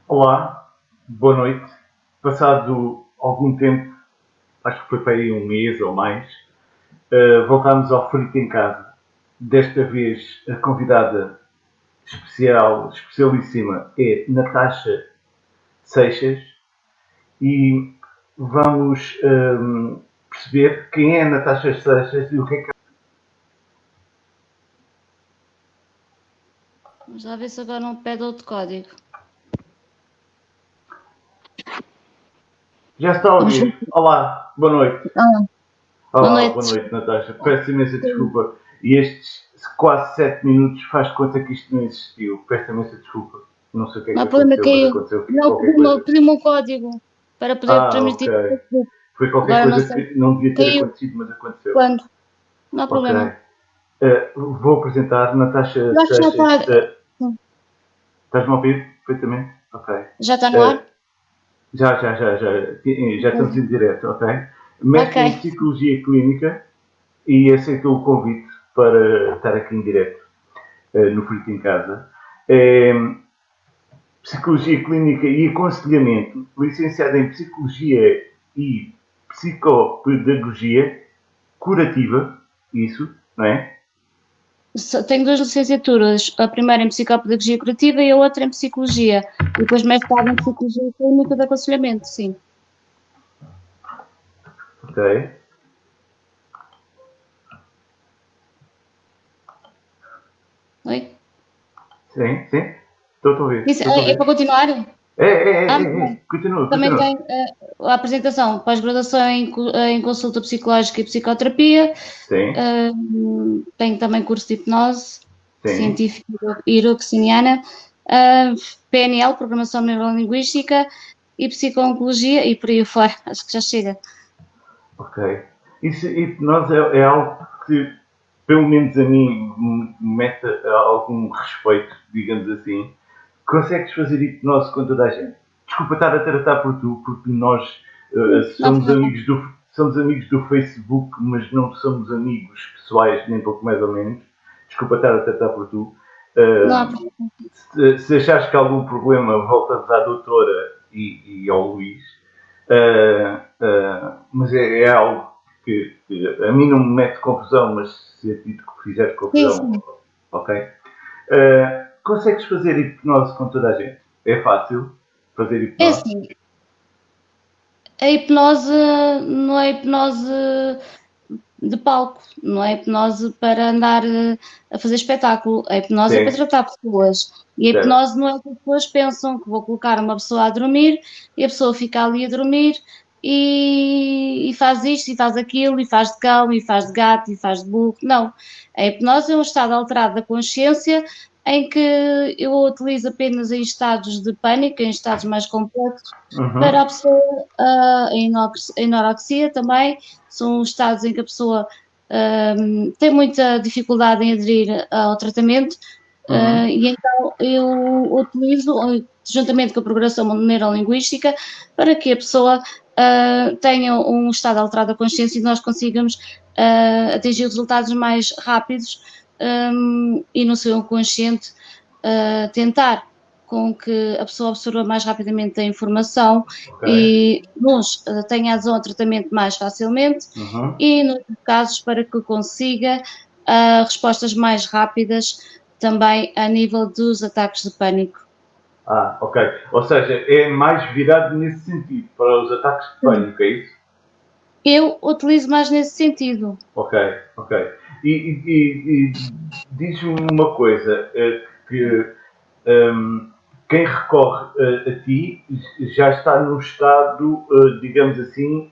Olá, boa noite. Passado algum tempo, acho que foi para aí um mês ou mais, voltámos ao Frito em Casa. Desta vez a convidada especial, especialíssima, é Natasha Seixas e vamos perceber quem é a Natasha Seixas e o que é que... Vamos lá ver se agora não pede outro código. Já está a ouvir. Olá, boa noite. Boa Olá, noite. boa noite, Natasha. Peço imensa desculpa. E estes quase 7 minutos faz conta que isto não existiu. Peço imensa desculpa. Não sei o que é Não que há problema, aconteceu, mas caiu. aconteceu Não, qualquer coisa. pedi-me um código para poder Ok. transmitir. Foi qualquer Agora não coisa sei. que não devia ter Caiu. acontecido, mas aconteceu. Quando? Não há Ok. problema. Vou apresentar Natasha Eu acho que já Seixas. está. Estás-me a ouvir perfeitamente? Ok. Já está no ar? Já estamos em direto, ok? Mestre em Ok. Psicologia Clínica e aceitou o convite para estar aqui em direto no Frito em Casa. Psicologia Clínica e Aconselhamento, licenciada em Psicologia e Psicopedagogia Curativa, isso, não é? Tenho duas licenciaturas, a primeira em Psicopedagogia Curativa e a outra em Psicologia. E depois mestrado em Psicologia Clínica de Aconselhamento, sim. Ok. Oi? Sim, sim. Estou a ouvir. Isso, Estou a é para ouvir. continuar? Muito bem. Continua, Também continua. tem a apresentação, pós-graduação em consulta psicológica e psicoterapia. Sim, Tenho também curso de hipnose sim. científica e iroxiniana, PNL, Programação Neurolinguística e Psico-Oncologia e por aí fora. Acho que já chega. Ok. Isso, hipnose é algo que, pelo menos a mim, me mete algum respeito, digamos assim. Consegues fazer hipnose com toda a gente? Desculpa estar a tratar por tu, porque nós Não há problema. somos amigos do Facebook, mas não somos amigos pessoais, nem pouco mais ou menos. Desculpa estar a tratar por tu. Não há Uh, problema. se achares que há algum problema, voltas à doutora e ao Luís. Mas é algo que a mim não me mete confusão, mas se a ti que fizeres Sim, confusão, sim. ok? Consegues fazer hipnose com toda a gente? É fácil fazer É hipnose? assim, a hipnose não é hipnose de palco, não é hipnose para andar a fazer espetáculo, a hipnose é para Sim, tratar pessoas. E a certo. hipnose não é o que as pessoas pensam, que vou colocar uma pessoa a dormir e a pessoa fica ali a dormir e faz isto e faz aquilo, e faz de cão, e faz de gato, e faz de burro. Não. A hipnose é um estado alterado da consciência em que eu utilizo apenas em estados de pânico, em estados mais complexos, para Uhum, a pessoa, a anorexia também, são estados em que a pessoa tem muita dificuldade em aderir ao tratamento, uhum. e então eu utilizo, juntamente com a programação neurolinguística, para que a pessoa tenha um estado alterado da consciência e nós consigamos atingir resultados mais rápidos e no seu inconsciente tentar com que a pessoa absorva mais rapidamente a informação Ok. e nos tenha adesão ao tratamento mais facilmente Uhum. e, nos casos, para que consiga respostas mais rápidas também a nível dos ataques de pânico. Ok. Ou seja, é mais virado nesse sentido, para os ataques de pânico, é isso? Eu utilizo mais nesse sentido. Ok, ok. E diz-me uma coisa, que quem recorre a ti já está num estado, digamos assim,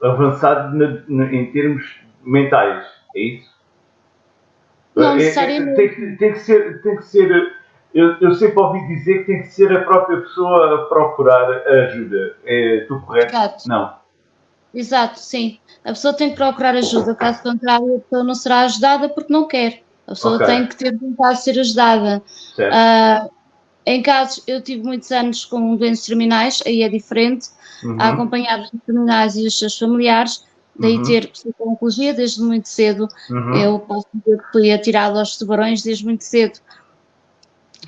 avançado em termos mentais, é isso? Não necessariamente. Tem que ser, eu sempre ouvi dizer que tem que ser a própria pessoa a procurar ajuda. Estou correto? Exato. Não. Exato, sim. A pessoa tem que procurar ajuda, caso contrário, a pessoa não será ajudada porque não quer. A Ok, pessoa tem que ter vontade de ser ajudada. certo. Ah, em casos, eu tive muitos anos com doenças terminais, aí é diferente, a Uhum, acompanhar os terminais e os seus familiares, daí uhum, ter psicologia desde muito cedo. uhum. Eu posso dizer que fui atirada aos tubarões desde muito cedo.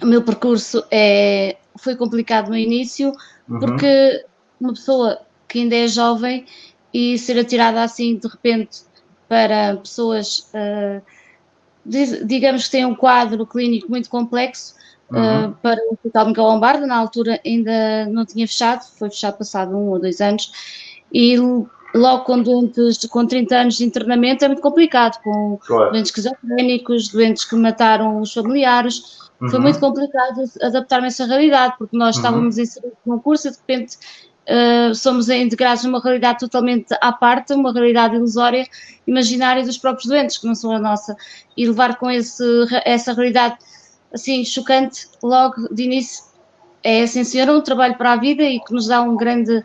O meu percurso é foi complicado no início, Uhum. porque uma pessoa que ainda é jovem e ser atirada assim de repente para pessoas, digamos que têm um quadro clínico muito complexo, para o Hospital Miguel Lombardo, na altura ainda não tinha fechado, foi fechado passado 1 ou 2 anos, e logo com doentes com 30 anos de internamento é muito complicado, com Claro. doentes esquizofrénicos, doentes que mataram os familiares, foi muito complicado adaptar-me a essa realidade, porque nós estávamos inseridos num curso e de repente somos integrados numa realidade totalmente à parte, uma realidade ilusória, imaginária dos próprios doentes, que não são a nossa, e levar com essa realidade assim chocante logo de início é sim senhor um trabalho para a vida e que nos dá um grande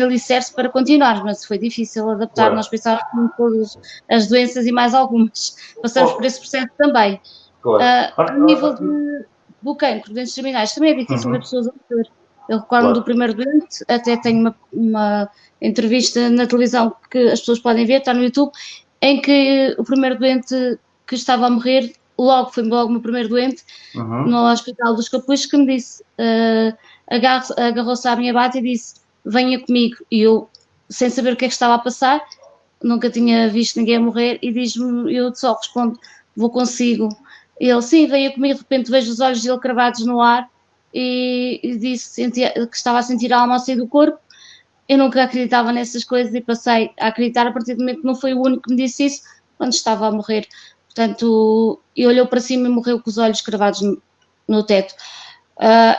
alicerce para continuar, mas foi difícil adaptar, Claro. nós pensávamos em todas as doenças e mais algumas, passamos por esse processo também. Claro. A nível do cancro, doentes terminais, também é difícil ver pessoas a morrer. Eu recordo do Claro. primeiro doente, até tenho uma entrevista na televisão que as pessoas podem ver, está no YouTube, em que o primeiro doente que estava a morrer, foi logo o meu primeiro doente, no Hospital dos Capuchos, que me disse, agarrou-se à minha bata e disse, venha comigo. E eu, sem saber o que é que estava a passar, nunca tinha visto ninguém morrer, e diz-me, eu só respondo, vou consigo. E ele, sim, venha comigo, de repente vejo os olhos dele cravados no ar, e disse que estava a sentir a alma a sair do corpo. Eu nunca acreditava nessas coisas e passei a acreditar a partir do momento que não foi o único que me disse isso, quando estava a morrer. Portanto, e olhou para cima e morreu com os olhos cravados no teto.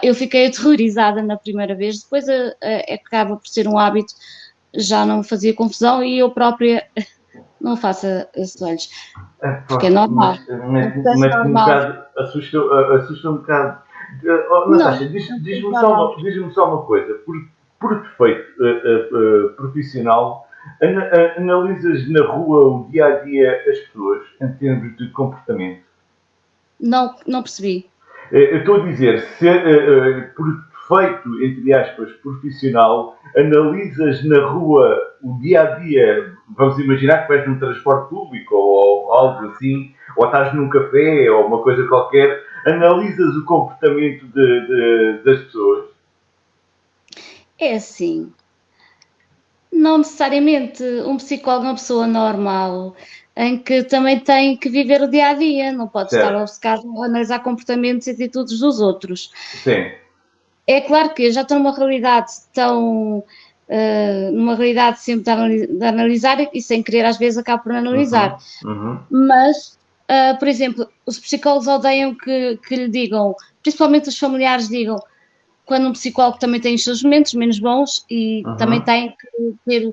Eu fiquei aterrorizada na primeira vez, depois acaba por ser um hábito, já não me fazia confusão e eu própria não faço esses olhos, porque é normal. Mas É um normal. bocado assusta um bocado. Não, Natasha, é diz-me normal. só uma coisa. Por defeito profissional, analisas na rua o dia a dia as pessoas em termos de comportamento? Não percebi. Eu estou a dizer, se por defeito, entre aspas, profissional, analisas na rua o dia a dia, vamos imaginar que vais num transporte público ou algo assim, ou estás num café ou uma coisa qualquer, analisas o comportamento das pessoas. É assim, não necessariamente um psicólogo é uma pessoa normal, em que também tem que viver o dia a dia, não pode estar Certo? obcecado a analisar comportamentos e atitudes dos outros. Sim. É claro que eu já estou numa realidade numa realidade sempre de analisar e sem querer às vezes acabo por analisar. Mas, por exemplo, os psicólogos odeiam que lhe digam, principalmente os familiares digam, quando um psicólogo também tem os seus momentos menos bons e também tem que ter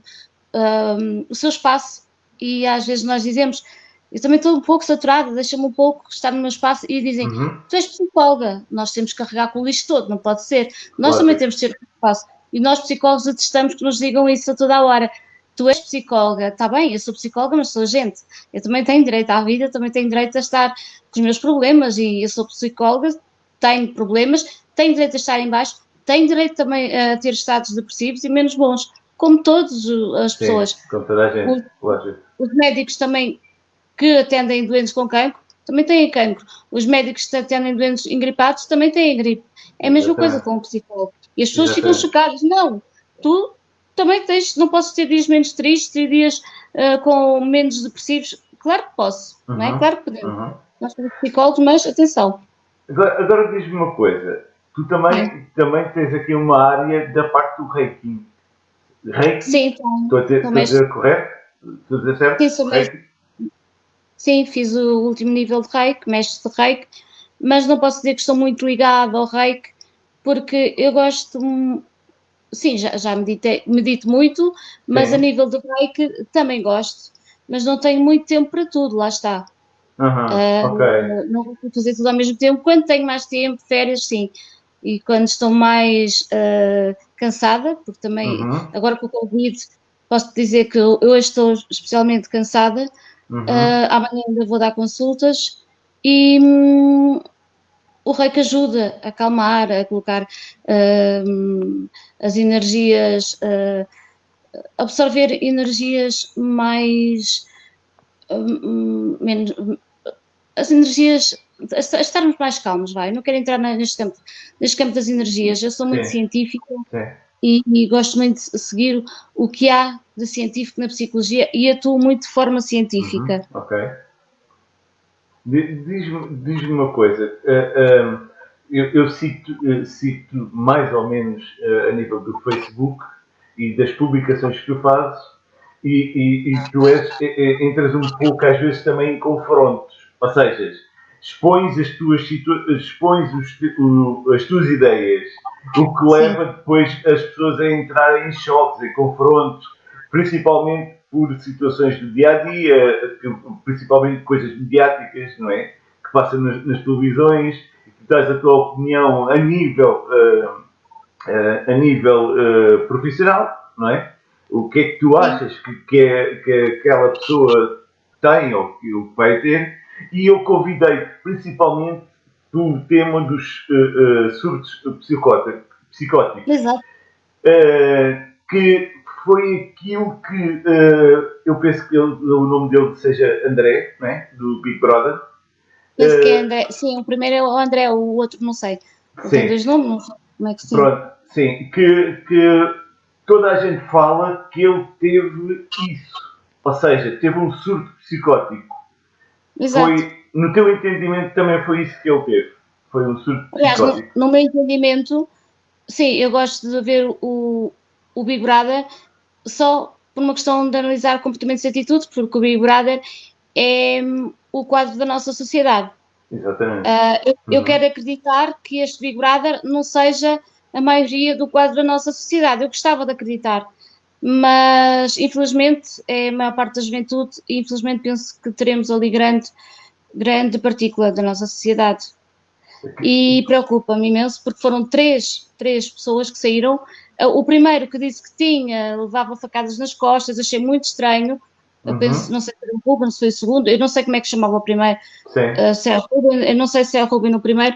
o seu espaço, e às vezes nós dizemos, eu também estou um pouco saturada, deixa-me um pouco estar no meu espaço, e dizem, tu és psicóloga, nós temos que carregar com o lixo todo, não pode ser, nós também Lógico. temos que ter espaço, e nós psicólogos atestamos que nos digam isso a toda a hora, tu és psicóloga, está bem, eu sou psicóloga, mas sou gente, eu também tenho direito à vida, também tenho direito a estar com os meus problemas, e eu sou psicóloga, tenho problemas, tenho direito a estar em baixo, tenho direito também a ter estados depressivos e menos bons, como todas as Sim, pessoas. com toda a Os, gente. Lógico. os médicos também que atendem doentes com cancro também têm cancro. Os médicos que atendem doentes engripados também têm gripe. É a mesma coisa Exatamente. com o psicólogo. E as pessoas ficam Exatamente. chocadas. Não, tu também tens, não podes ter dias menos tristes e dias com menos depressivos. Claro que posso, não é? Claro que podemos. Nós somos psicólogos, mas atenção. Agora diz-me uma coisa. Tu também tens aqui uma área da parte do Reiki. Reiki? Sim, Estou a também. dizer correto? Estou a dizer certo? Sim, sou mestre. Reiki? Sim, fiz o último nível de Reiki, mestre de Reiki, mas não posso dizer que estou muito ligada ao Reiki, porque eu gosto, sim, já medito muito, mas a Sim. nível de Reiki também gosto, mas não tenho muito tempo para tudo, lá está. Ok. Não vou fazer tudo ao mesmo tempo. Quando tenho mais tempo, férias, sim. E quando estou mais cansada, porque também agora com o Covid posso dizer que eu hoje estou especialmente cansada, amanhã ainda vou dar consultas e o Reiki ajuda a acalmar, a colocar as energias, absorver energias mais menos as energias a estarmos mais calmos, vai. Eu não quero entrar neste campo das energias. Eu sou muito Sim, científica sim. e gosto muito de seguir o que há de científico na psicologia e atuo muito de forma científica. Ok. Diz-me uma coisa. Eu cito mais ou menos a nível do Facebook e das publicações que tu fazes e tu entras um pouco às vezes também em confrontos. Ou seja, expões as tuas ideias, o que Sim, leva depois as pessoas a entrarem em choques, em confrontos, principalmente por situações do dia a dia, principalmente coisas mediáticas, não é? Que passam nas televisões, e tu dás a tua opinião a nível profissional, não é? O que é que tu sim, achas que aquela pessoa tem ou que vai ter? E eu convidei principalmente do tema dos surtos psicóticos, exato, que foi aquilo que eu penso que o nome dele seja André, né? Do Big Brother. penso que é André, sim, o primeiro é o André, o outro não sei. Ele tem Sim, dois nomes, não sei como é que sim. pronto, sim, que toda a gente fala que ele teve isso, ou seja, teve um surto psicótico. Exato. Foi, no teu entendimento, também foi isso que ele teve. Foi um surto Aliás, psicótico. no meu entendimento, sim, eu gosto de ver o Big Brother só por uma questão de analisar comportamentos e atitudes, porque o Big Brother é o quadro da nossa sociedade. Exatamente. Eu quero acreditar que este Big Brother não seja a maioria do quadro da nossa sociedade. Eu gostava de acreditar, mas infelizmente é a maior parte da juventude e infelizmente penso que teremos ali grande partícula da nossa sociedade. E preocupa-me imenso porque foram três pessoas que saíram. O primeiro que disse que tinha, levava facadas nas costas, achei muito estranho. Eu penso, Uhum. não sei se era o Ruben, se foi o segundo, eu não sei como é que chamava o primeiro, Sim. se é o Ruben, eu não sei se é o Ruben o primeiro.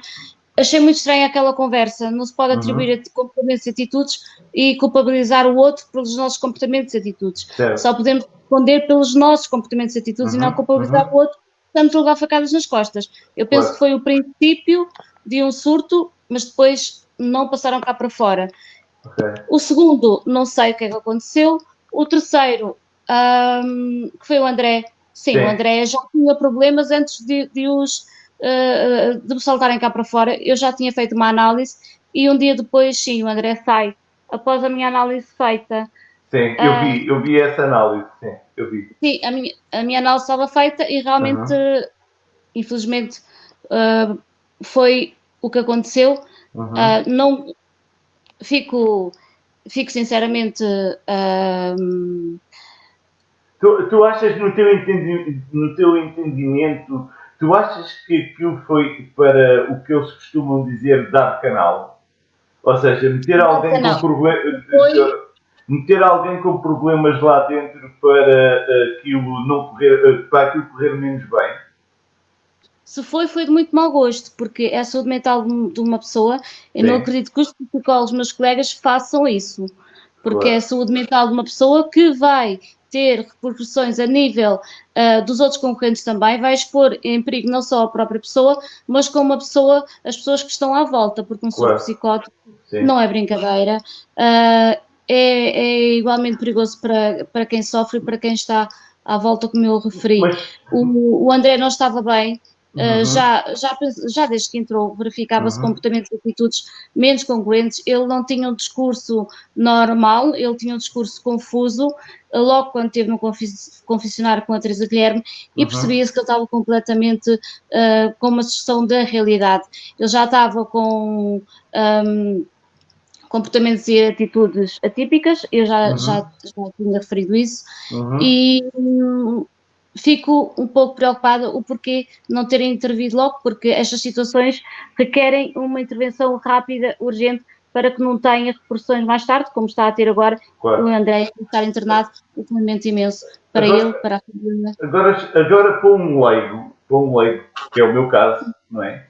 Achei muito estranha aquela conversa. Não se pode atribuir Uhum. a comportamentos e atitudes e culpabilizar o outro pelos nossos comportamentos e atitudes. Só Certo. podemos responder pelos nossos comportamentos e atitudes e não Uhum. culpabilizar Uhum. o outro, tanto levar facadas nas costas. Eu penso que Claro. foi o princípio de um surto, mas depois não passaram cá para fora. Ok. O segundo, não sei o que é que aconteceu. O terceiro, que foi o André. Sim, o Sim. André já tinha problemas antes de me saltarem cá para fora. Eu já tinha feito uma análise e um dia depois, sim, o André sai. Após a minha análise feita, Sim, uh, eu vi essa análise, sim, eu vi. sim, a minha análise estava feita e realmente, Uhum. infelizmente, uh, foi o que aconteceu. Uhum. Não fico, fico sinceramente. Tu achas no teu entendimento, tu achas que aquilo foi para o que eles costumam dizer dar canal? Ou seja, Não, foi. meter alguém com problemas lá dentro para aquilo não correr, para aquilo correr menos bem? Se foi de muito mau gosto, porque é a saúde mental de uma pessoa. Eu não Sim, acredito que os psicólogos, meus colegas, façam isso, porque é a claro, saúde mental de uma pessoa que vai ter repercussões a nível dos outros concorrentes também, vai expor em perigo não só a própria pessoa, mas como as pessoas que estão à volta, porque um surto claro, psicótico sim. não é brincadeira, uh, é igualmente perigoso para quem sofre e para quem está à volta, como eu referi. Mas, O André não estava bem, uhum, já desde que entrou verificava-se uhum, comportamentos e atitudes menos congruentes. Ele não tinha um discurso normal, ele tinha um discurso confuso. Logo quando esteve no confessionário com a Teresa Guilherme, e uhum, percebia-se que ele estava completamente com uma gestão da realidade. Ele já estava com comportamentos e atitudes atípicas, eu uhum, já tinha referido isso, uhum. e fico um pouco preocupada o porquê não terem intervido logo, porque estas situações requerem uma intervenção rápida, urgente, para que não tenha repercussões mais tarde, como está a ter agora o Claro. André estar internado, um lamento imenso para ele, Agora, para a família. agora para um leigo, que é o meu caso, não é?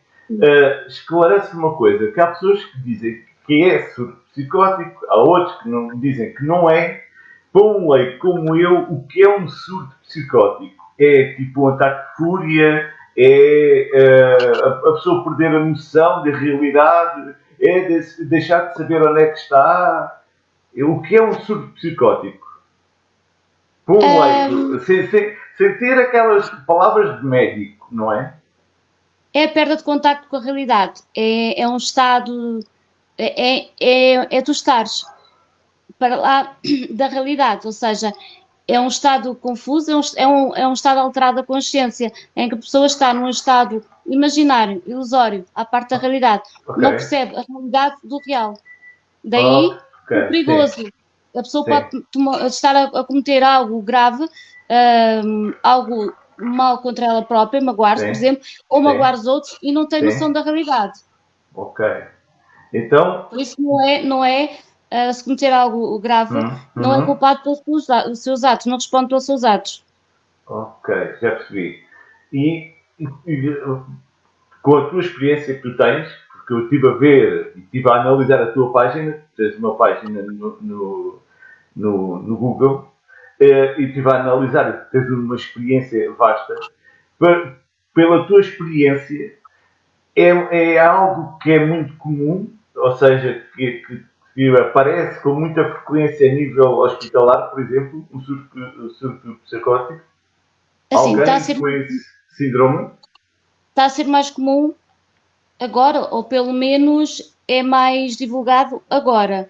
Esclarece uma coisa, que há pessoas que dizem que é surto psicótico, há outros que não, dizem que não é. Para um leigo como eu, o que é um surto psicótico? É tipo um ataque de fúria? a pessoa perder a noção da realidade, deixar de saber onde é que está. O que é um surto psicótico? Por um leigo, sem ter aquelas palavras de médico, não é? É a perda de contacto com a realidade. É um estado. É tu estares para lá da realidade, ou seja, é um estado confuso, é um estado alterado da consciência, em que a pessoa está num estado imaginário, ilusório, à parte da realidade, não percebe a realidade do real. Daí, é perigoso. Sim. A pessoa pode estar a cometer algo grave, algo mal contra ela própria, magoar-se, por exemplo, ou magoar os outros e não ter noção da realidade. Ok. Então... Por isso não é se cometer algo grave, não é culpado pelos seus atos, não responde pelos seus atos. Ok, já percebi. E com a tua experiência que tu tens, porque eu estive a ver e estive a analisar a tua página, tens uma página no Google, e estive a analisar, tens uma experiência vasta, pela tua experiência, é algo que é muito comum, ou seja, que aparece com muita frequência a nível hospitalar, por exemplo, o surto psicótico. Assim, alguém com esse síndrome? Está a ser mais comum agora, ou pelo menos é mais divulgado agora.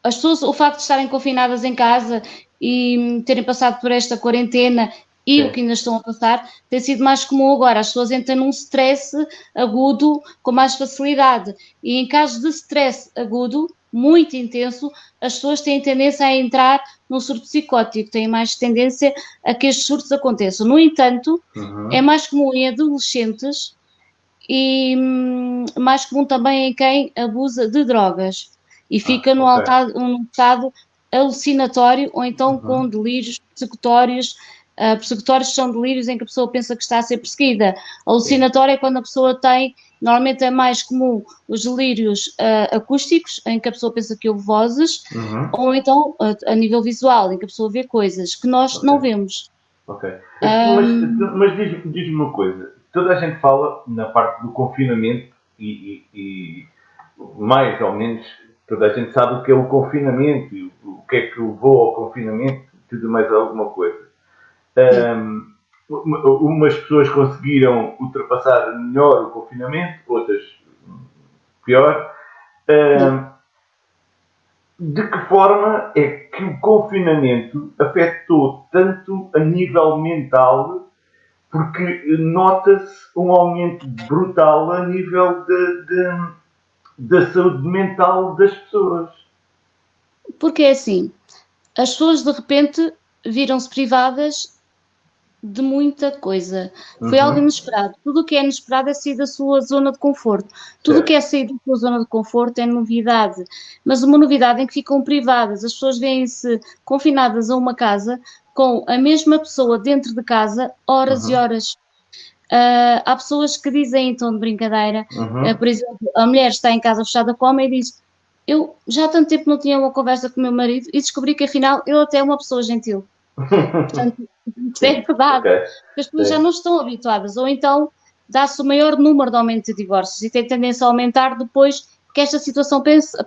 As pessoas, o facto de estarem confinadas em casa e terem passado por esta quarentena e o que ainda estão a passar, tem sido mais comum agora. As pessoas entram num stress agudo com mais facilidade. E em casos de stress agudo, muito intenso, as pessoas têm tendência a entrar num surto psicótico, têm mais tendência a que estes surtos aconteçam. No entanto, é mais comum em adolescentes e mais comum também em quem abusa de drogas e fica num estado alucinatório ou então com delírios persecutórios. Persecutórios são delírios em que a pessoa pensa que está a ser perseguida. Alucinatório é quando a pessoa tem, normalmente é mais comum os delírios acústicos, em que a pessoa pensa que ouve vozes, ou então a nível visual, em que a pessoa vê coisas que nós não vemos. Ok. Mas diz-me uma coisa. Toda a gente fala na parte do confinamento e mais ou menos toda a gente sabe o que é o confinamento, o que é que levou ao confinamento, tudo mais alguma coisa. Umas pessoas conseguiram ultrapassar melhor o confinamento, outras pior. De que forma é que o confinamento afetou tanto a nível mental, porque nota-se um aumento brutal a nível da saúde mental das pessoas? Porque é assim, as pessoas de repente viram-se privadas de muita coisa. Foi algo inesperado. Tudo o que é inesperado é sair da sua zona de conforto. Tudo o que é sair da sua zona de conforto é novidade. Mas uma novidade em que ficam privadas. As pessoas veem-se confinadas a uma casa com a mesma pessoa dentro de casa, horas e horas. Há pessoas que dizem em tom de brincadeira, por exemplo, a mulher está em casa fechada com o homem e diz: eu já há tanto tempo não tinha uma conversa com o meu marido e descobri que afinal ele até é uma pessoa gentil. Portanto, isto é verdade, porque as pessoas já não estão habituadas, ou então dá-se o maior número de aumento de divórcios e tem tendência a aumentar depois que esta situação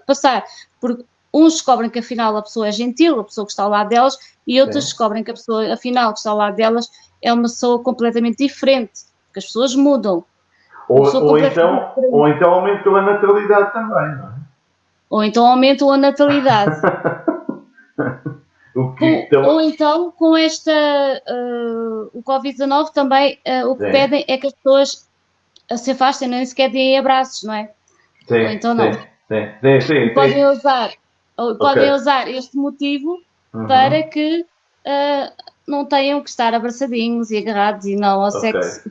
passar, porque uns descobrem que afinal a pessoa é gentil, a pessoa que está ao lado delas, e outros descobrem que a pessoa afinal que está ao lado delas é uma pessoa completamente diferente, porque as pessoas mudam. Ou então aumentou a natalidade também, não é? Ou então aumentam a natalidade. Ou então, com esta, o Covid-19 também, o que pedem é que as pessoas se afastem, nem sequer deem abraços, não é? Sim, ou então não. Sim. Podem usar este motivo para que não tenham que estar abraçadinhos e agarrados e não ao sexo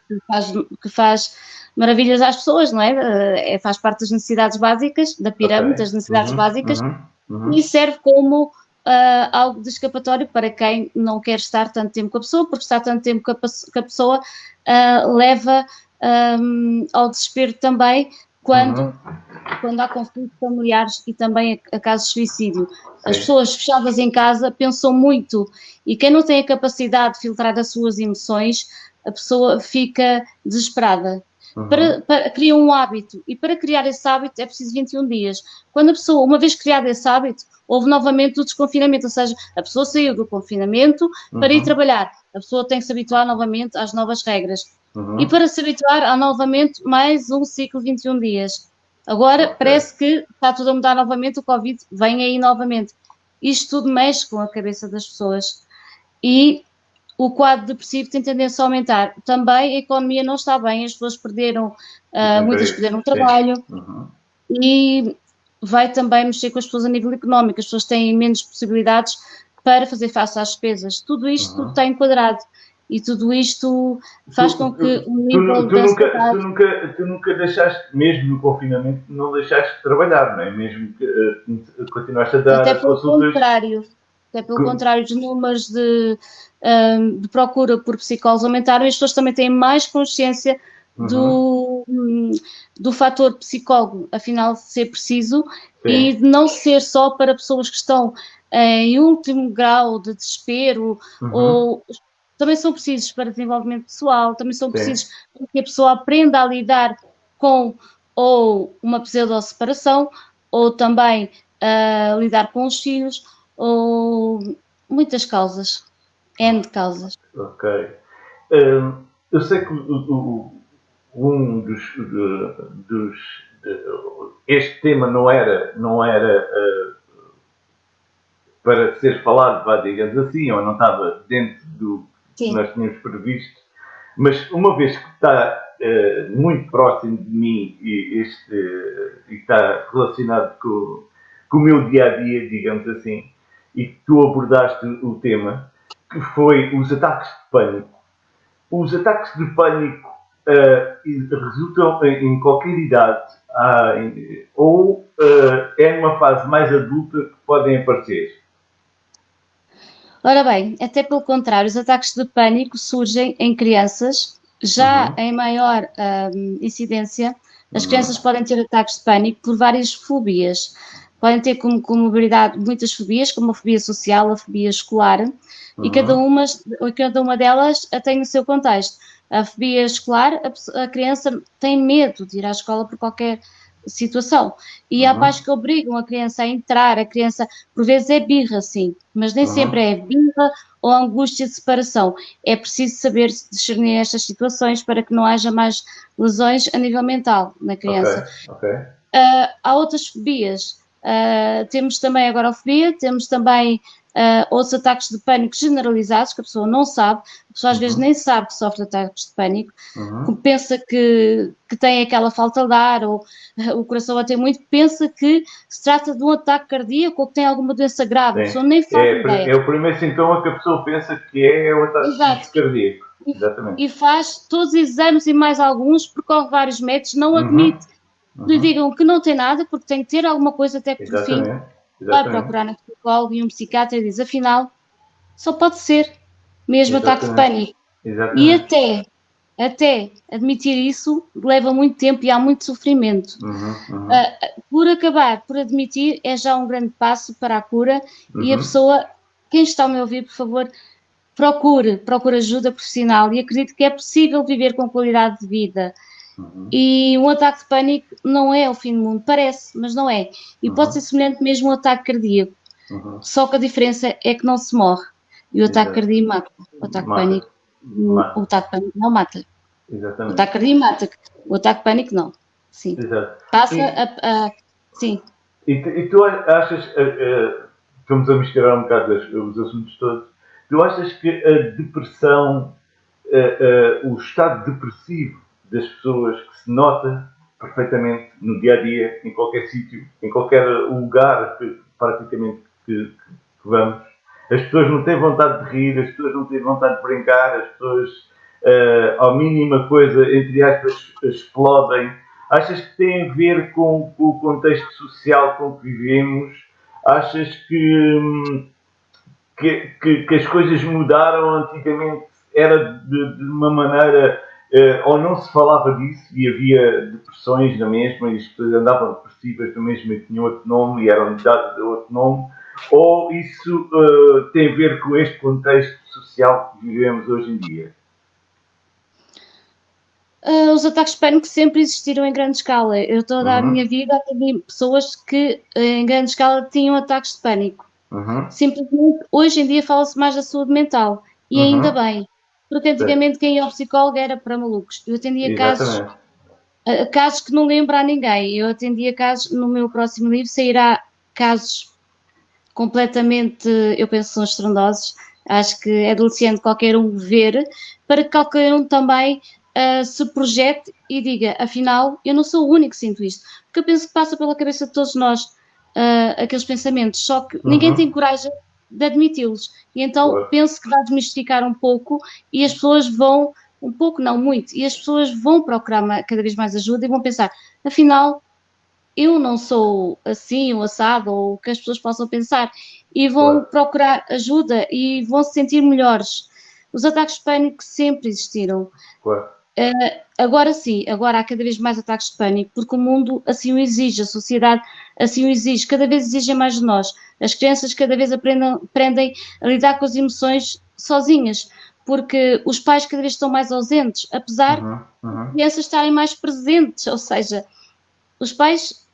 que faz maravilhas às pessoas, não é? Faz parte das necessidades básicas, da pirâmide das necessidades básicas, e serve como algo de escapatório para quem não quer estar tanto tempo com a pessoa, porque estar tanto tempo com a pessoa leva ao desespero também quando há conflitos familiares e também a casos de suicídio. As pessoas fechadas em casa pensam muito e quem não tem a capacidade de filtrar as suas emoções a pessoa fica desesperada. Cria um hábito, e para criar esse hábito é preciso 21 dias. Quando a pessoa, uma vez criado esse hábito, houve novamente o desconfinamento, ou seja, a pessoa saiu do confinamento para ir trabalhar. A pessoa tem que se habituar novamente às novas regras. E para se habituar, há novamente mais um ciclo de 21 dias. Agora parece que está tudo a mudar novamente, o Covid vem aí novamente. Isto tudo mexe com a cabeça das pessoas. E o quadro depressivo tem tendência a aumentar. Também a economia não está bem, as pessoas perderam, muitas perderam o trabalho, e vai também mexer com as pessoas a nível económico. As pessoas têm menos possibilidades para fazer face às despesas. Tudo isto está enquadrado, e tudo isto faz com que o nível de ansiedade... Tu nunca deixaste, mesmo no confinamento, não deixaste de trabalhar, não é? Mesmo que continuaste a dar consultas... Até pelo contrário, os números de procura por psicólogos aumentaram, e as pessoas também têm mais consciência do fator psicólogo, afinal de ser preciso, e de não ser só para pessoas que estão em último grau de desespero, ou também são precisos para desenvolvimento pessoal, também são precisos para que a pessoa aprenda a lidar com ou uma pseudo-separação, ou também lidar com os filhos, ou muitas causas, N de causas. Ok. Eu sei que este tema não era para ser falado, digamos assim, ou não estava dentro do que nós tínhamos previsto, mas uma vez que está muito próximo de mim e está relacionado com o meu dia-a-dia, digamos assim, e que tu abordaste o tema, que foi os ataques de pânico. Os ataques de pânico resultam em qualquer idade, ou é numa fase mais adulta que podem aparecer? Ora bem, até pelo contrário, os ataques de pânico surgem em crianças, já em maior incidência. As crianças podem ter ataques de pânico por várias fobias. Podem ter como comorbidade muitas fobias, como a fobia social, a fobia escolar, e cada uma delas tem o seu contexto. A fobia escolar, a criança tem medo de ir à escola por qualquer situação, e há pais que obrigam a criança a entrar. A criança, por vezes, é birra, sim, mas nem sempre é birra ou angústia de separação. É preciso saber discernir estas situações para que não haja mais lesões a nível mental na criança. Há outras fobias. Temos também a agorafobia, temos também outros ataques de pânico generalizados, que a pessoa não sabe. A pessoa às vezes nem sabe que sofre ataques de pânico, pensa que tem aquela falta de ar, ou o coração bater muito, pensa que se trata de um ataque cardíaco ou que tem alguma doença grave. A pessoa nem faz ideia. É o primeiro sintoma que a pessoa pensa que é o ataque cardíaco. Exatamente. E faz todos os exames e mais alguns, percorre vários métodos, não admite que lhe digam que não tem nada, porque tem que ter alguma coisa, até que por fim vai procurar um psicólogo e um psiquiatra e diz, afinal, só pode ser mesmo ataque de pânico. E até admitir isso leva muito tempo e há muito sofrimento. Por acabar por admitir é já um grande passo para a cura, e a pessoa, quem está a me ouvir, por favor, procure ajuda profissional, e acredito que é possível viver com qualidade de vida. E um ataque de pânico não é o fim do mundo, parece, mas não é. E pode ser semelhante mesmo a um ataque cardíaco. Só que a diferença é que não se morre. E o ataque cardíaco mata. O ataque de pânico, o ataque de pânico não mata. O ataque cardíaco mata. O ataque de pânico não. Sim. Passa sim. E tu achas, estamos a misturar um bocado os assuntos todos, tu achas que a depressão, o estado depressivo das pessoas, que se nota perfeitamente no dia-a-dia, em qualquer sítio, em qualquer lugar praticamente que vamos, as pessoas não têm vontade de rir, as pessoas não têm vontade de brincar, as pessoas, à mínima coisa, entre aspas, explodem. Achas que tem a ver com o contexto social com que vivemos? Achas que as coisas mudaram? Antigamente era de uma maneira, ou não se falava disso e havia depressões na mesma, e as pessoas andavam depressivas na mesma e tinham outro nome e eram dadas de outro nome, ou isso tem a ver com este contexto social que vivemos hoje em dia? os ataques de pânico sempre existiram em grande escala. Eu toda a minha vida atendi pessoas que em grande escala tinham ataques de pânico. Simplesmente, hoje em dia fala-se mais da saúde mental. E ainda bem. Porque antigamente quem ia ao psicólogo era para malucos. Eu atendia casos que não lembro a ninguém. Eu atendia casos, no meu próximo livro sairá casos completamente, eu penso, são estrondosos. Acho que é deliciante qualquer um ver, para que qualquer um também se projete e diga, afinal, eu não sou o único que sinto isto. Porque eu penso que passa pela cabeça de todos nós aqueles pensamentos, só que ninguém tem coragem de admiti-los. E então penso que vai desmistificar um pouco e as pessoas vão, um pouco, não muito, e as pessoas vão procurar cada vez mais ajuda e vão pensar, afinal, eu não sou assim, ou assado, ou o que as pessoas possam pensar, e vão procurar ajuda e vão se sentir melhores. Os ataques de pânico sempre existiram. Agora sim, agora há cada vez mais ataques de pânico, porque o mundo assim o exige, a sociedade assim o exige, cada vez exigem mais de nós. As crianças cada vez aprendem a lidar com as emoções sozinhas, porque os pais cada vez estão mais ausentes, apesar de as crianças estarem mais presentes, ou seja, os pais,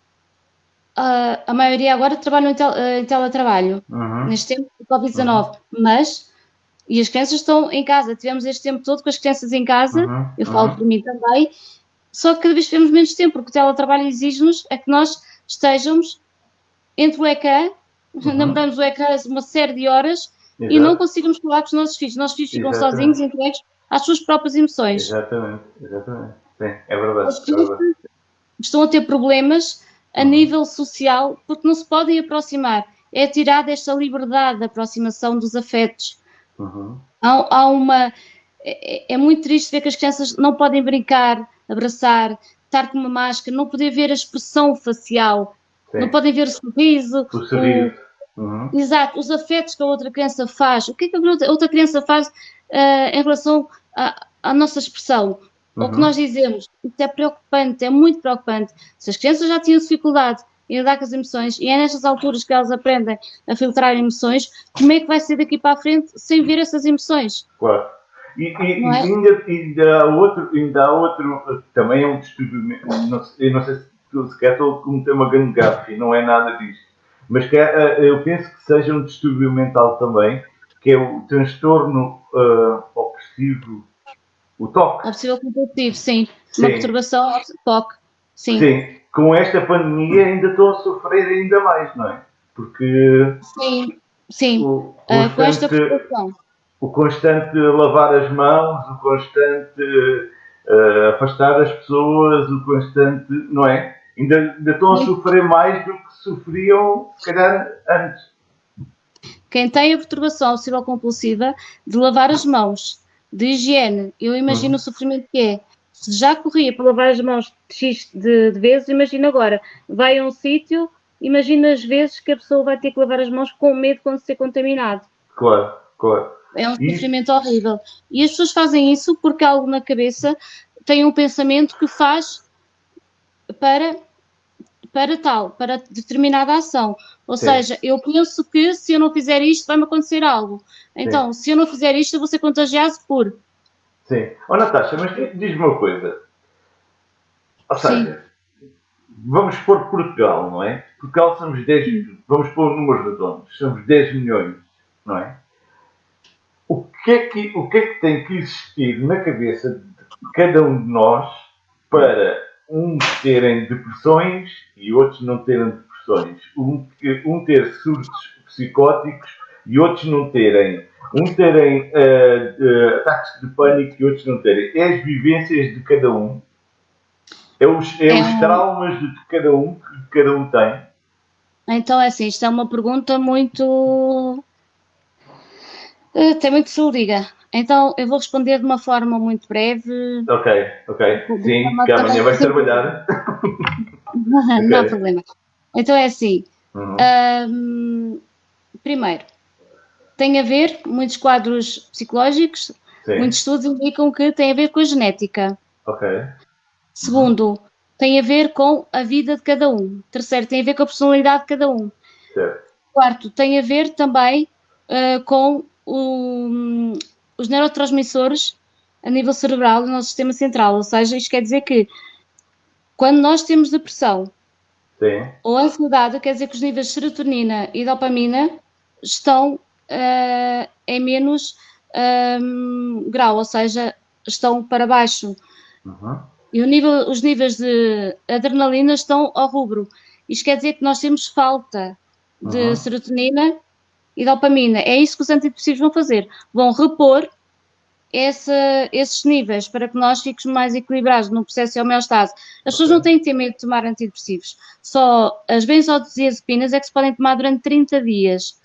a maioria agora trabalham em teletrabalho, neste tempo do Covid-19, mas, e as crianças estão em casa, tivemos este tempo todo com as crianças em casa, eu falo por mim também, só que cada vez temos menos tempo, porque o teletrabalho exige-nos é que nós estejamos entre o ecrã, namoramos o ecrã uma série de horas e não conseguimos falar com os nossos filhos ficam sozinhos, entregues às suas próprias emoções. Exatamente. Sim, é verdade. As crianças estão a ter problemas a nível social porque não se podem aproximar. É tirada esta liberdade de aproximação dos afetos. Há uma... É muito triste ver que as crianças não podem brincar, abraçar, estar com uma máscara, não poder ver a expressão facial, não podem ver o sorriso. Exato, os afetos que a outra criança faz. O que é que a outra criança faz em relação à nossa expressão? O que nós dizemos, isso é preocupante, é muito preocupante. Se as crianças já tinham dificuldade em lidar com as emoções e é nestas alturas que elas aprendem a filtrar emoções, como é que vai ser daqui para a frente sem ver essas emoções? Claro. Ainda há outro, também é um distúrbio, eu não sei se quer cometer uma grande gafe, não é nada disto, mas que eu penso que seja um distúrbio mental também, que é o transtorno obsessivo. O TOC. Obsessivo compulsivo, sim. Uma perturbação TOC. Sim. Com esta pandemia ainda estou a sofrer ainda mais, não é? Porque com esta perturbação. O constante lavar as mãos, o constante afastar as pessoas, o constante, não é? Ainda estão a sofrer mais do que sofriam, se calhar, antes. Quem tem a perturbação obsessiva compulsiva de lavar as mãos, de higiene, eu imagino o sofrimento que é. Se já corria para lavar as mãos X de vezes, imagina agora. Vai a um sítio, imagina as vezes que a pessoa vai ter que lavar as mãos com medo de ser contaminado. Claro. É um sofrimento horrível. E as pessoas fazem isso porque algo na cabeça tem um pensamento que faz para determinada ação. Ou seja, eu penso que se eu não fizer isto vai-me acontecer algo. Então, se eu não fizer isto, eu vou ser contagiado por... Sim. Natasha, mas diz-me uma coisa. Ou seja, vamos pôr Portugal, não é? Portugal somos 10, vamos pôr números redondos, somos 10 milhões, não é? O que é que tem que existir na cabeça de cada um de nós para uns terem depressões e outros não terem depressões? Um ter surtos psicóticos e outros não terem. Terem ataques de pânico e outros não terem. É as vivências de cada um. É os traumas de cada um que cada um tem. Então é assim, isto é uma pergunta muito... Tem muito que se liga. Então eu vou responder de uma forma muito breve. Ok. Sim, que amanhã vais trabalhar. Não há problema. Então é assim. Primeiro, tem a ver, muitos quadros psicológicos, muitos estudos indicam que tem a ver com a genética. Segundo, tem a ver com a vida de cada um. Terceiro, tem a ver com a personalidade de cada um. Quarto, tem a ver também com os neurotransmissores a nível cerebral do nosso sistema central, ou seja, isto quer dizer que quando nós temos depressão Sim. ou ansiedade, quer dizer que os níveis de serotonina e dopamina estão em menos grau, ou seja, estão para baixo. Uhum. E os níveis de adrenalina estão ao rubro. Isto quer dizer que nós temos falta de serotonina e dopamina. É isso que os antidepressivos vão fazer. Vão repor esses níveis para que nós fiquemos mais equilibrados no processo de homeostase. As pessoas não têm que ter medo de tomar antidepressivos. Só as benzodiazepinas é que se podem tomar durante 30 dias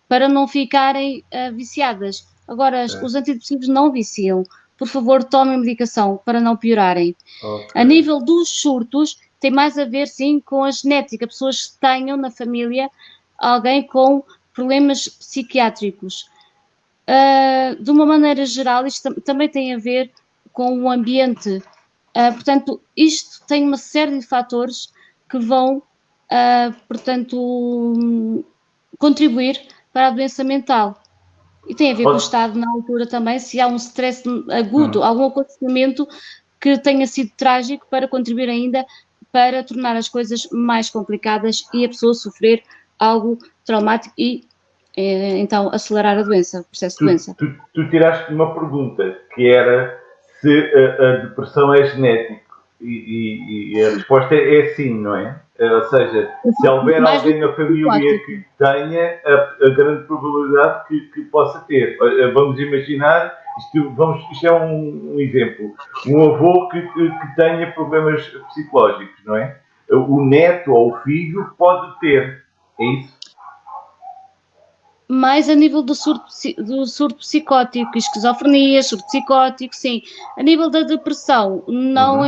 para não ficarem viciadas. Agora, os antidepressivos não viciam. Por favor, tomem medicação para não piorarem. Okay. A nível dos surtos, tem mais a ver, sim, com a genética. Pessoas que tenham na família alguém com problemas psiquiátricos. De uma maneira geral, isto também tem a ver com o ambiente. Portanto, isto tem uma série de fatores que vão, portanto, contribuir para a doença mental. E tem a ver com o estado na altura também, se há um stress agudo, algum acontecimento que tenha sido trágico para contribuir ainda para tornar as coisas mais complicadas e a pessoa sofrer algo traumático e então acelerar a doença, o processo de doença. Tu tiraste uma pergunta que era se a depressão é genético e a resposta é sim, não é? Ou seja, se houver alguém na família que tenha, a grande probabilidade que possa ter. Vamos imaginar, isto é um exemplo, um avô que tenha problemas psicológicos, não é? O neto ou o filho pode ter, é isso? Mais a nível do surto psicótico, esquizofrenia, surto psicótico, sim. A nível da depressão, não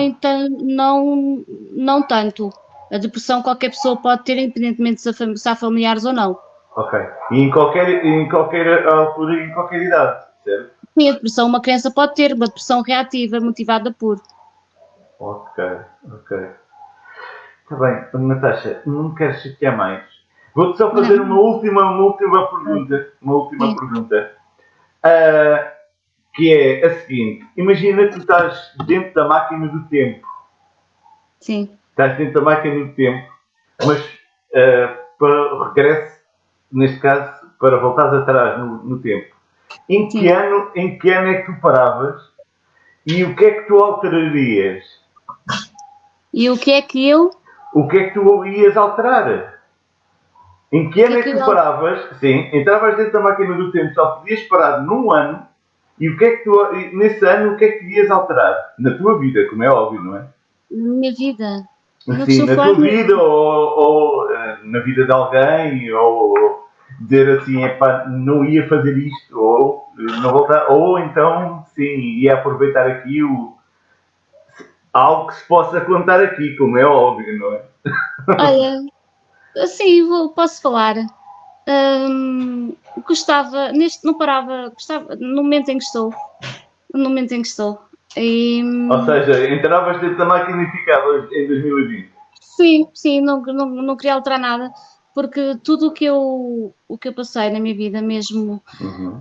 tanto. A depressão qualquer pessoa pode ter, independentemente se há familiares ou não. Ok. E em qualquer altura e em qualquer idade, certo? Sim, a depressão uma criança pode ter, uma depressão reativa, motivada por. Ok. Está bem, Natasha, não me queres chatear mais. Vou-te só fazer uma última pergunta. Que é a seguinte. Imagina que tu estás dentro da máquina do tempo. Sim. Estás dentro da máquina do tempo, mas para regresso, neste caso, para voltares atrás no tempo. Em que ano é que tu paravas e o que é que tu alterarias? E o que é que eu... O que é que tu ias alterar? Em que ano é que tu paravas? Sim, entravas dentro da máquina do tempo, só podias parar num ano. E o que é que tu, nesse ano, o que é que ias alterar? Na tua vida, como é óbvio, não é? Na minha vida. Sim, na tua vida ou na vida de alguém, ou dizer assim, epá, não ia fazer isto, ou não voltar, ou então, sim, ia aproveitar aqui algo que se possa contar aqui, como é óbvio, não é? Olha, sim, posso falar. Gostava, não parava, gostava, no momento em que estou. Ou seja, entravas dentro da máquina e ficavas em 2020. Sim, não queria alterar nada, porque tudo o que eu passei na minha vida, mesmo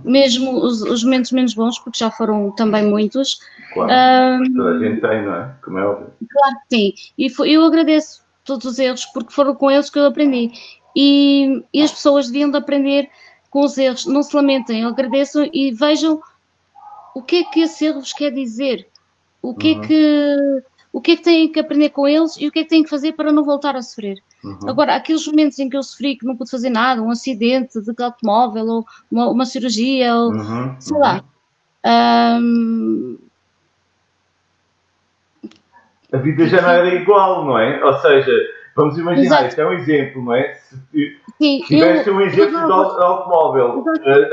os momentos menos bons, porque já foram também muitos. Claro, toda a gente tem, não é? Como é óbvio. Claro que sim, e eu agradeço todos os erros, porque foram com eles que eu aprendi. E as pessoas deviam de aprender com os erros, não se lamentem, agradeçam e vejam o que é que esse erro vos quer dizer, o que é que têm que aprender com eles e o que é que têm que fazer para não voltar a sofrer. Agora, aqueles momentos em que eu sofri, que não pude fazer nada, um acidente de automóvel ou uma cirurgia, ou sei lá. A vida já não era igual, não é? Ou seja, vamos imaginar, isto é um exemplo, não é? Se tivesse um exemplo de automóvel,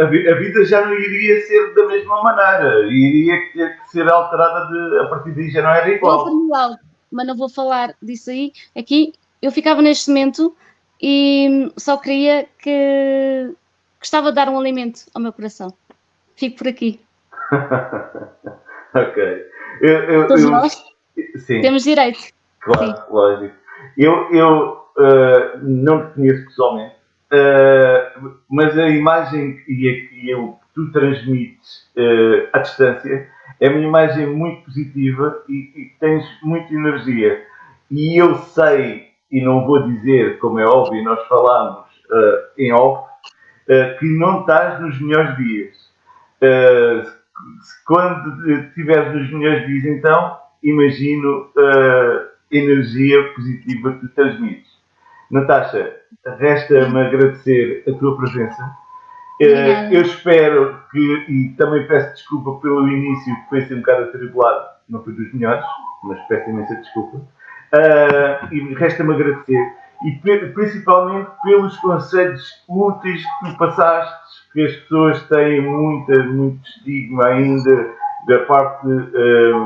a vida já não iria ser da mesma maneira, iria ter que ser alterada a partir daí já não era igual. Mas não vou falar disso aí. Aqui eu ficava neste momento e só queria que gostava de dar um alimento ao meu coração. Fico por aqui. Ok. Todos nós sim, temos direito. Claro, sim. Lógico. Eu não te conheço pessoalmente, mas a imagem que tu transmites à distância é uma imagem muito positiva e tens muita energia. E eu sei, e não vou dizer, como é óbvio, nós falámos em off, que não estás nos melhores dias. Quando estiveres nos melhores dias, então, imagino a energia positiva que tu transmites. Natasha, resta-me agradecer a tua presença. Eu espero que, e também peço desculpa pelo início, que foi assim um bocado atribulado, não foi dos melhores, mas peço imensa desculpa. E resta-me agradecer, e principalmente pelos conselhos úteis que tu passaste, que as pessoas têm muito estigma ainda da parte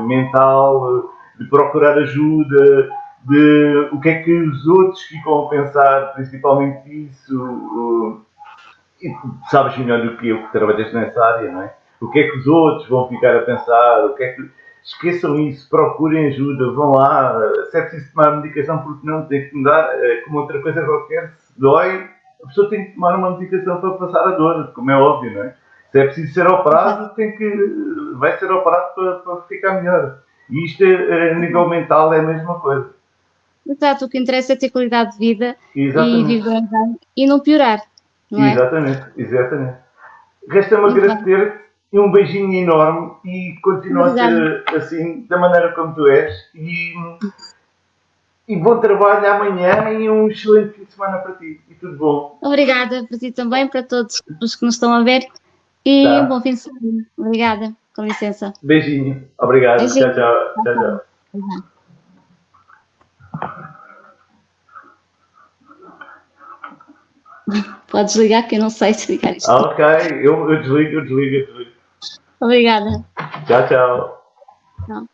mental, de procurar ajuda, de o que é que os outros ficam a pensar, principalmente isso. E tu sabes melhor do que eu que trabalhaste nessa área, não é? O que é que os outros vão ficar a pensar, o que é que... Esqueçam isso, procurem ajuda, vão lá, se é preciso tomar medicação porque não tem que mudar, como outra coisa qualquer, se dói, a pessoa tem que tomar uma medicação para passar a dor, como é óbvio, não é? Se é preciso ser operado, vai ser operado para ficar melhor. E isto, a nível mental, é a mesma coisa. Exato, o que interessa é ter qualidade de vida e Exatamente. viver bem e não piorar, não é? Exatamente. Resta-me Muito bem. agradecer e um beijinho enorme e continua a Obrigada. ser assim, da maneira como tu és. E bom trabalho amanhã e um excelente fim de semana para ti. E tudo bom. Obrigada para ti também, para todos os que nos estão a ver e um bom Tá? fim de semana. Obrigada, com licença. Beijinho. Obrigado. Beijinho. Tchau. Podes ligar, que eu não sei se ligar isto. Ok, eu desligo. Obrigada. Tchau. Não.